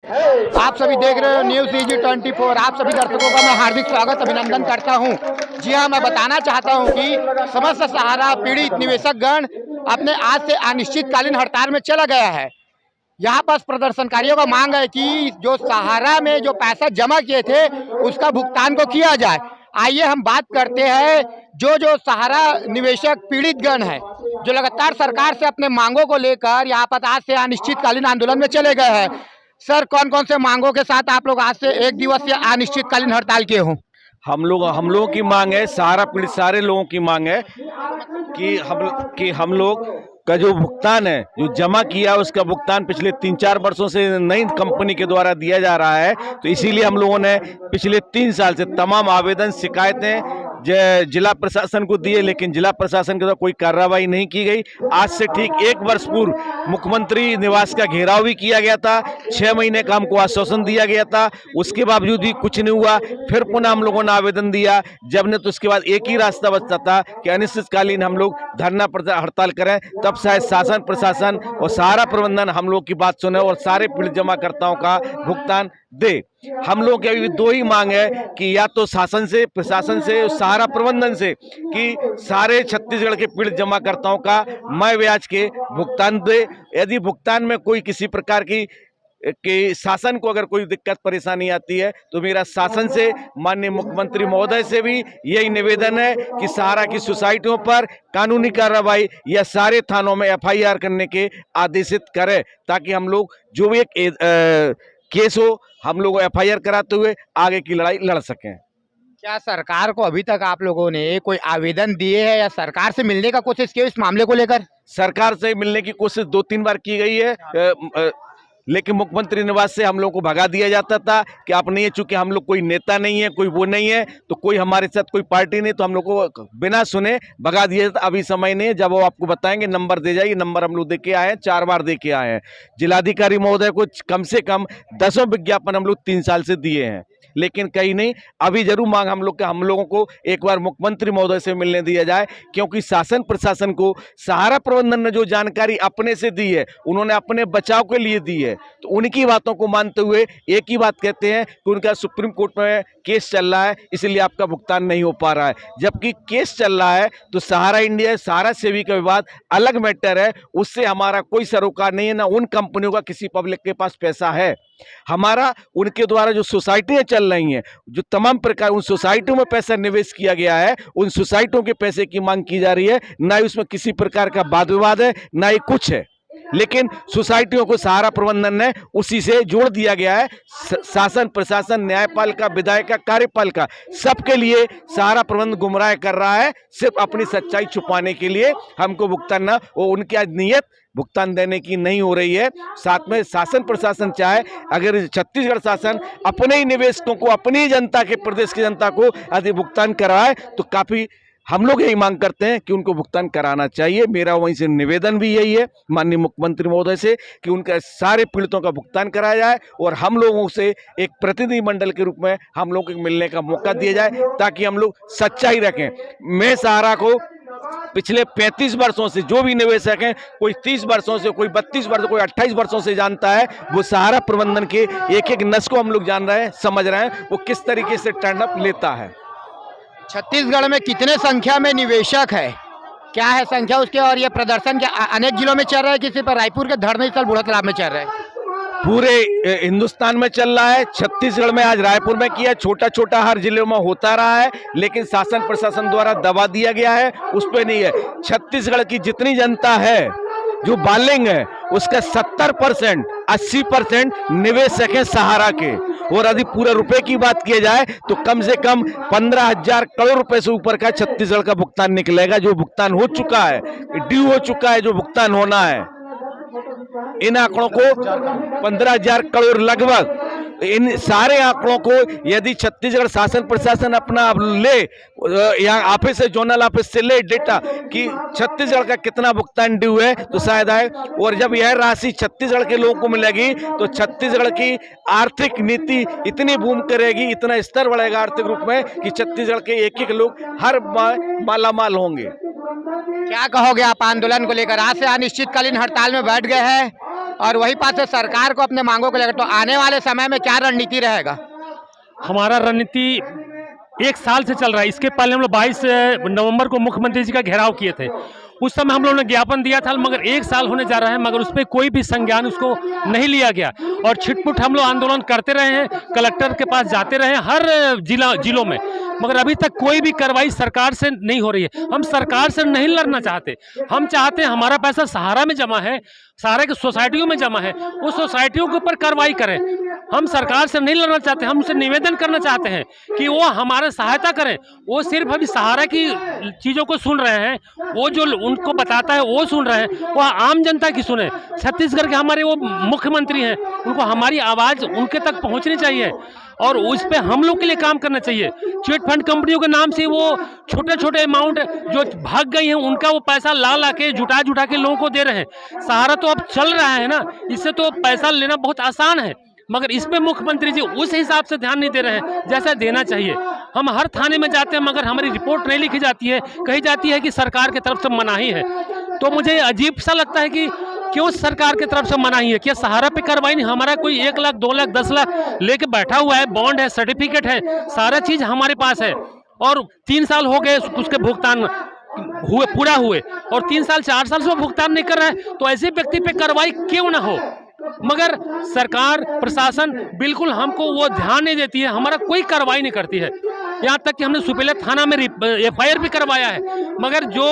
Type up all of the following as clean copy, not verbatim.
आप सभी देख रहे हो न्यूज़ EG24। आप सभी दर्शकों का मैं हार्दिक स्वागत अभिनंदन करता हूं। जी हां, मैं बताना चाहता हूं कि समस्त सहारा पीड़ित निवेशक गण अपने आज से अनिश्चितकालीन हड़ताल में चला गया है। यहाँ पर प्रदर्शनकारियों का मांग है कि जो सहारा में जो पैसा जमा किए थे उसका भुगतान को किया जाए। आइए हम बात करते हैं जो सहारा निवेशक पीड़ित गण है, जो लगातार सरकार से अपने मांगों को लेकर यहाँ पर आज से अनिश्चितकालीन आंदोलन में चले गए हैं। सर, कौन कौन से मांगों के साथ आप लोग आज से एक दिवसीय अनिश्चितकालीन हड़ताल किए हो? हम लोगों की मांग है, सहारा पीड़ित सारे लोगों की मांग है कि हम लोग का जो भुगतान है, जो जमा किया है, उसका भुगतान पिछले 3-4 वर्षों से नई कंपनी के द्वारा दिया जा रहा है। तो इसीलिए हम लोगों ने पिछले 3 साल से तमाम आवेदन, शिकायतें जिला प्रशासन को दिए, लेकिन जिला प्रशासन के द्वारा कोई कार्रवाई नहीं की गई। आज से ठीक 1 वर्ष पूर्व मुख्यमंत्री निवास का घेराव भी किया गया था। 6 महीने का हमको आश्वासन दिया गया था, उसके बावजूद भी कुछ नहीं हुआ। फिर पुनः हम लोगों ने आवेदन दिया, जब ने तो उसके बाद एक ही रास्ता बचता था कि अनिश्चितकालीन हम लोग धरना हड़ताल करें, तब शायद शासन प्रशासन और सहारा प्रबंधन हम लोग की बात सुने और सारे पीड़ित जमाकर्ताओं का भुगतान दे। हम लोग की अभी 2 ही मांग है कि या तो शासन से, प्रशासन से, सहारा प्रबंधन से कि सारे छत्तीसगढ़ के पीड़ित जमाकर्ताओं का मय ब्याज के भुगतान दे। यदि भुगतान में कोई किसी प्रकार की शासन को अगर कोई दिक्कत परेशानी आती है तो मेरा शासन से, माननीय मुख्यमंत्री महोदय से भी यही निवेदन है कि सहारा की सोसाइटियों पर कानूनी कार्रवाई या सारे थानों में FIR करने के आदेशित करें, ताकि हम लोग जो भी एक केस हो, हम लोग FIR कराते हुए आगे की लड़ाई लड़ सकें। क्या सरकार को अभी तक आप लोगों ने कोई आवेदन दिए है या सरकार से मिलने का कोशिश की इस मामले को लेकर? सरकार से मिलने की कोशिश 2-3 बार की गई है, लेकिन मुख्यमंत्री निवास से हम लोग को भगा दिया जाता था कि आप नहीं है, चूंकि हम लोग कोई नेता नहीं है, कोई वो नहीं है, तो कोई हमारे साथ कोई पार्टी नहीं, तो हम लोग को बिना सुने भगा दिया जाता। अभी समय नहीं है, जब वो आपको बताएंगे नंबर दे जाइए। नंबर हम लोग दे के आए हैं, 4 बार दे के आए हैं। जिलाधिकारी महोदय को कम से कम 10 विज्ञापन हम लोग 3 साल से दिए हैं, लेकिन कहीं नहीं। अभी जरूर मांग हम लोगों को एक बार मुख्यमंत्री महोदय से मिलने दिया जाए, क्योंकि शासन प्रशासन को सहारा प्रबंधन ने जो जानकारी अपने से दी है, उन्होंने अपने बचाव के लिए दी है, तो उनकी बातों को मानते हुए एक ही बात कहते हैं कि उनका सुप्रीम कोर्ट में केस चल रहा है, इसलिए आपका भुगतान नहीं हो पा रहा है। जबकि केस चल रहा है तो सहारा इंडिया, सहारा सेवी का विवाद अलग मैटर है, उससे हमारा कोई सरोकार नहीं है, ना उन कंपनियों का किसी पब्लिक के पास पैसा है। हमारा उनके द्वारा जो सोसाइटियां चल रही हैं, जो तमाम प्रकार उन सोसाइटियों में पैसा निवेश किया गया है, उन सोसाइटियों के पैसे की मांग की जा रही है। ना ही उसमें किसी प्रकार का वाद विवाद है, ना ही कुछ है, लेकिन सोसाइटियों को सहारा प्रबंधन ने उसी से जोड़ दिया गया है। शासन प्रशासन, न्यायपालिका, विधायिका, कार्यपालिका, सबके लिए सहारा प्रबंधन गुमराह कर रहा है, सिर्फ अपनी सच्चाई छुपाने के लिए। हमको भुगतान ना, वो उनकी आज नीयत भुगतान देने की नहीं हो रही है। साथ में शासन प्रशासन चाहे, अगर छत्तीसगढ़ शासन अपने ही निवेशकों को, अपनी ही जनता के, प्रदेश की जनता को यदि भुगतान कराए तो काफी, हम लोग यही मांग करते हैं कि उनको भुगतान कराना चाहिए। मेरा वहीं से निवेदन भी यही है माननीय मुख्यमंत्री महोदय से कि उनका सारे पीड़ितों का भुगतान कराया जाए और हम लोगों से एक प्रतिनिधिमंडल के रूप में हम लोग को मिलने का मौका दिया जाए, ताकि हम लोग सच्चाई रखें। मैं सहारा को पिछले 35 वर्षों से, जो भी निवेशक हैं, कोई 30 वर्षों से, कोई 32 वर्षों, कोई 28 वर्षों से जानता है। वो सहारा प्रबंधन के एक नस को हम लोग जान रहे हैं, समझ रहे हैं वो किस तरीके से टर्न अप लेता है। छत्तीसगढ़ में कितने संख्या में निवेशक है, क्या है संख्या उसके, और ये प्रदर्शन क्या अनेक जिलों में चल रहा है, किसी पर रायपुर के धरने स्थल बूढ़ा तालाब में चल रहा है? पूरे हिंदुस्तान में चल रहा है। छत्तीसगढ़ में आज रायपुर में किया, छोटा छोटा हर जिले में होता रहा है, लेकिन शासन प्रशासन द्वारा दबा दिया गया है, उस पर नहीं है। छत्तीसगढ़ की जितनी जनता है, जो बालिंग है, उसका 70%, 80% निवेशक है सहारा के। और यदि पूरे रुपए की बात की जाए तो कम से कम 15,000 करोड़ रुपए से ऊपर का छत्तीसगढ़ का भुगतान निकलेगा, जो भुगतान हो चुका है, ड्यू हो चुका है, जो भुगतान होना है। इन आंकड़ों को 15,000 करोड़ लगभग, इन सारे आंकड़ों को यदि छत्तीसगढ़ शासन प्रशासन अपना ले, यहाँ ऑफिस से, जोनल ऑफिस से ले डेटा कि छत्तीसगढ़ का कितना भुगतान ड्यू है, तो शायद आए। और जब यह राशि छत्तीसगढ़ के लोगों को मिलेगी तो छत्तीसगढ़ की आर्थिक नीति इतनी बूम करेगी, इतना स्तर बढ़ेगा आर्थिक रूप में कि छत्तीसगढ़ के एक लोग हर मालामाल होंगे। क्या कहोगे आप आंदोलन को लेकर? आज से अनिश्चितकालीन हड़ताल में बैठ गए हैं, और वही पास से सरकार को अपने मांगों को लेकर, तो आने वाले समय में क्या रणनीति रहेगा? हमारा रणनीति 1 साल से चल रहा है। इसके पहले हम लोग 22 नवंबर को मुख्यमंत्री जी का घेराव किए थे। उस समय हम लोगों ने ज्ञापन दिया था, मगर 1 साल होने जा रहा है, मगर उस पर कोई भी संज्ञान उसको नहीं लिया गया और छिटपुट हम लोग आंदोलन करते रहे हैं, कलेक्टर के पास जाते रहे हैं हर जिलों में, मगर अभी तक कोई भी कार्रवाई सरकार से नहीं हो रही है। हम सरकार से नहीं लड़ना चाहते, हम चाहते हैं हमारा पैसा सहारा में जमा है, सहारा की सोसाइटियों में जमा है, उस सोसाइटियों के ऊपर कार्रवाई करें। हम सरकार से नहीं लड़ना चाहते, हम उनसे निवेदन करना चाहते हैं कि वो हमारा सहायता करें। वो सिर्फ अभी सहारा की चीज़ों को सुन रहे हैं, वो जो उनको बताता है वो सुन रहे हैं, वो आम जनता की सुने। छत्तीसगढ़ के हमारे वो मुख्यमंत्री हैं, उनको हमारी आवाज़ उनके तक पहुंचनी चाहिए और उस पर हम लोग के लिए काम करना चाहिए। चिट फंड कंपनियों के नाम से वो छोटे छोटे अमाउंट जो भाग गई हैं, उनका वो पैसा ला के जुटा के लोगों को दे रहे हैं। सहारा तो अब चल रहा है ना, इससे तो पैसा लेना बहुत आसान है, मगर इस पे मुख्यमंत्री जी उस हिसाब से ध्यान नहीं दे रहे हैं जैसा देना चाहिए। हम हर थाने में जाते हैं, मगर हमारी रिपोर्ट नहीं लिखी जाती है, कही जाती है कि सरकार की तरफ से मनाही है। तो मुझे अजीब सा लगता है कि क्यों सरकार की तरफ से मनाही है? क्या सहारा पे कार्रवाई नहीं? हमारा कोई 1 लाख 2 लाख 10 लाख लेके बैठा हुआ है, बॉन्ड है, सर्टिफिकेट है, सारा चीज हमारे पास है और 3 साल हो गए उसके भुगतान पूरा हुए और 3 साल 4 साल से वो भुगतान नहीं कर रहा है। तो ऐसे व्यक्ति पे कार्रवाई क्यों ना हो? मगर सरकार प्रशासन बिल्कुल हमको वो ध्यान नहीं देती है, हमारा कोई कार्रवाई नहीं करती है। यहाँ तक कि हमने सुपेला थाना में FIR भी करवाया है, मगर जो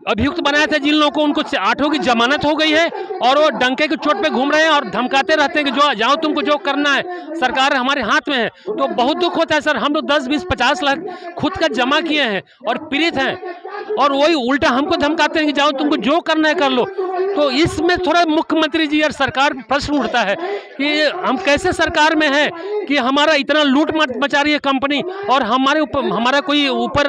अभियुक्त बनाए थे जिन लोगों को, उनको 8 की जमानत हो गई है और वो डंके की चोट पे घूम रहे हैं और धमकाते रहते हैं कि जो जाओ तुमको जो करना है, सरकार हमारे हाथ में है। तो बहुत दुख होता है सर, हम लोग 10 20 50 लाख खुद का जमा किए हैं और पीड़ित हैं और वही उल्टा हमको धमकाते हैं कि जाओ तुमको जो करना है कर लो। तो इसमें थोड़ा मुख्यमंत्री जी और सरकार प्रश्न उठता है कि हम कैसे सरकार में हैं कि हमारा इतना लूट मचा रही है कंपनी और हमारे ऊपर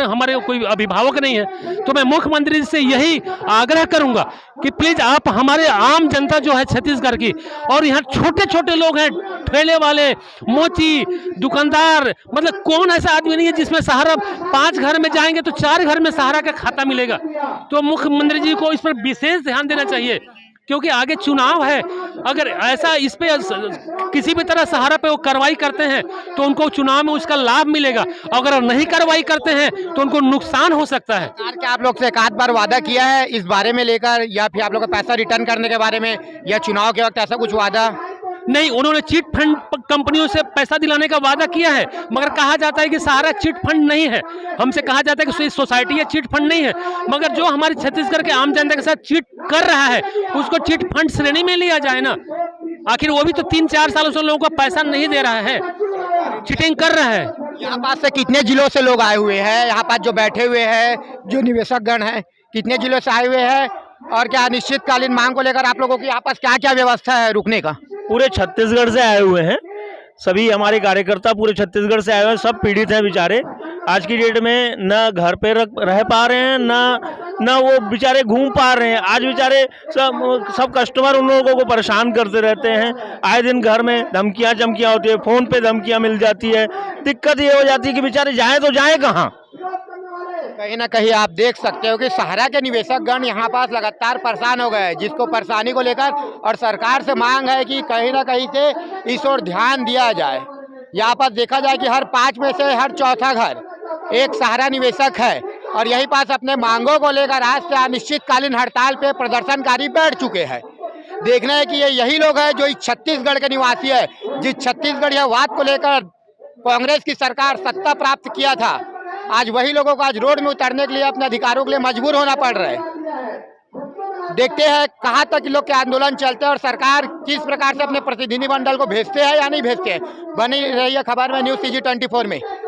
हमारे कोई अभिभावक नहीं है। तो मैं मुख्यमंत्री जी से यही आग्रह करूंगा कि प्लीज आप हमारे आम जनता जो है छत्तीसगढ़ की, और यहाँ छोटे छोटे लोग हैं, ठेले वाले, मोची दुकानदार, मतलब कौन ऐसा आदमी नहीं है जिसमें सहारा 5 घर में जाएंगे तो 4 घर में सहारा का खाता मिलेगा। तो मुख्यमंत्री जी को इस पर विशेष ध्यान देना चाहिए, क्योंकि आगे चुनाव है। अगर ऐसा इस पे किसी भी तरह सहारा पे वो कार्रवाई करते हैं तो उनको चुनाव में उसका लाभ मिलेगा, अगर नहीं कार्रवाई करते हैं तो उनको नुकसान हो सकता है। सरकार क्या आप लोग से एक आध बार वादा किया है इस बारे में लेकर, या फिर आप लोग का पैसा रिटर्न करने के बारे में, या चुनाव के वक्त ऐसा कुछ वादा? नहीं, उन्होंने चिट फंड कंपनियों से पैसा दिलाने का वादा किया है, मगर कहा जाता है कि सहारा चिट फंड नहीं है। हमसे कहा जाता है कि सोसाइटी है, चिट फंड नहीं है, मगर जो हमारे छत्तीसगढ़ के आम जनता के साथ चिट कर रहा है उसको चिट फंड श्रेणी में लिया जाए ना। आखिर वो भी तो 3-4 सालों से लोगों को पैसा नहीं दे रहा है, चिटिंग कर रहा है। यहाँ पास से कितने जिलों से लोग आए हुए हैं? यहाँ पास जो बैठे हुए हैं, जो निवेशक गण हैं, कितने जिलों से आए हुए हैं? और क्या अनिश्चितकालीन मांग को लेकर आप लोगों की यहाँ पास क्या क्या व्यवस्था है रुकने का? पूरे छत्तीसगढ़ से आए हुए हैं, सभी हमारे कार्यकर्ता पूरे छत्तीसगढ़ से आए हुए हैं, सब पीड़ित हैं बेचारे। आज की डेट में न घर पे रह पा रहे हैं, न वो बेचारे घूम पा रहे हैं। आज बेचारे सब कस्टमर उन लोगों को परेशान करते रहते हैं। आए दिन घर में धमकियाँ चमकियाँ होती है, फ़ोन पे धमकियाँ मिल जाती है। दिक्कत ये हो जाती है कि बेचारे जाएँ तो जाएँ कहाँ? कहीं ना कहीं आप देख सकते हो कि सहारा के निवेशक गण यहाँ पास लगातार परेशान हो गए, जिसको परेशानी को लेकर और सरकार से मांग है कि कहीं ना कहीं से इस ओर ध्यान दिया जाए। यहाँ पास देखा जाए कि हर 5 में से हर चौथा घर एक सहारा निवेशक है और यही पास अपने मांगों को लेकर आज से अनिश्चितकालीन हड़ताल पे प्रदर्शनकारी बैठ चुके हैं। देखना है कि ये यही लोग हैं जो इस छत्तीसगढ़ के निवासी है, जिस छत्तीसगढ़ यह बात को लेकर कांग्रेस की सरकार सत्ता प्राप्त किया था, आज वही लोगों को आज रोड में उतरने के लिए अपने अधिकारों के लिए मजबूर होना पड़ रहा है। देखते हैं कहाँ तक लोग के आंदोलन चलते हैं और सरकार किस प्रकार से अपने प्रतिनिधिमंडल को भेजते हैं या नहीं भेजते हैं। बनी रही है खबर में न्यूज़ CG 24 में।